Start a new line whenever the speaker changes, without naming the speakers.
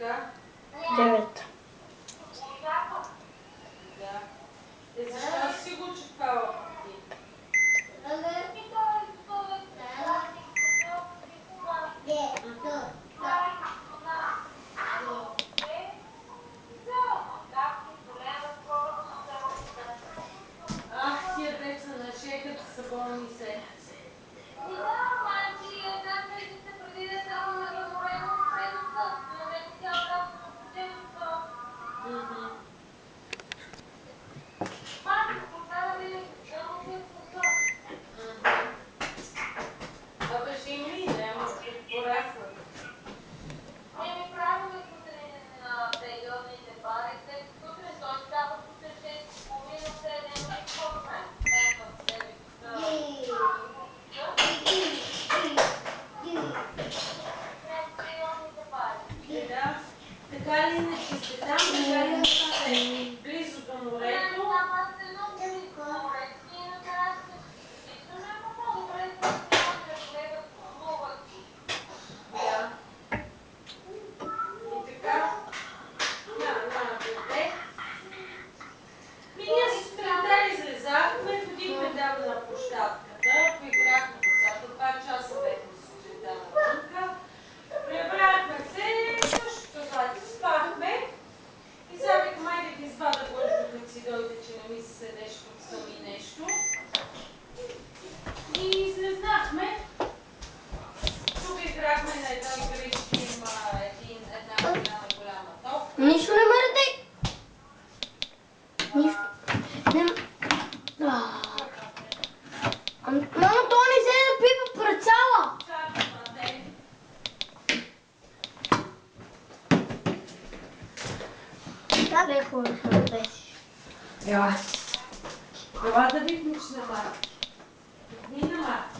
9.
Да. Защо си го чупала пък ти? Ах, тия деца на шегата са болни седмици.
Да, майчи, една седмица преди да тръгваме за море имам средица. На мен цял разум от учебата. Мама, остана ли само след смисъл?
Абе, ще им ли да ама пораснат?
Правим сутрин периодните пари. След сутрин той става сутрин 6:30, от 7 и какво правим? Ето, 9 периодните пари.
Да. Така ли иначе сте там, така ли иначе сте близо до морето?
Аз сте много близо до морето. Ние на терасата ще се записваме, ама по-добре да минаваме поне да плуват.
Да. И така, на дете. Ние сутринта излезахме, ходихме там на площадката, поиграхме децата, 2 часа бехме сутринта навънка. Прибрахме се, същото злати, спахме. И сега викам, айде да извада Божко, като си дойде, че не ми се седеше тук сами нещо. И излезнахме. Тук играхме на една игричка, има една голяма топка.
Нищо не мърдай! Нищо. Мама, то не се напипа прецала!
Чакай, мате.
Как е хубаво да беше?
Ела да викнеш на Марти. Викни на Марти.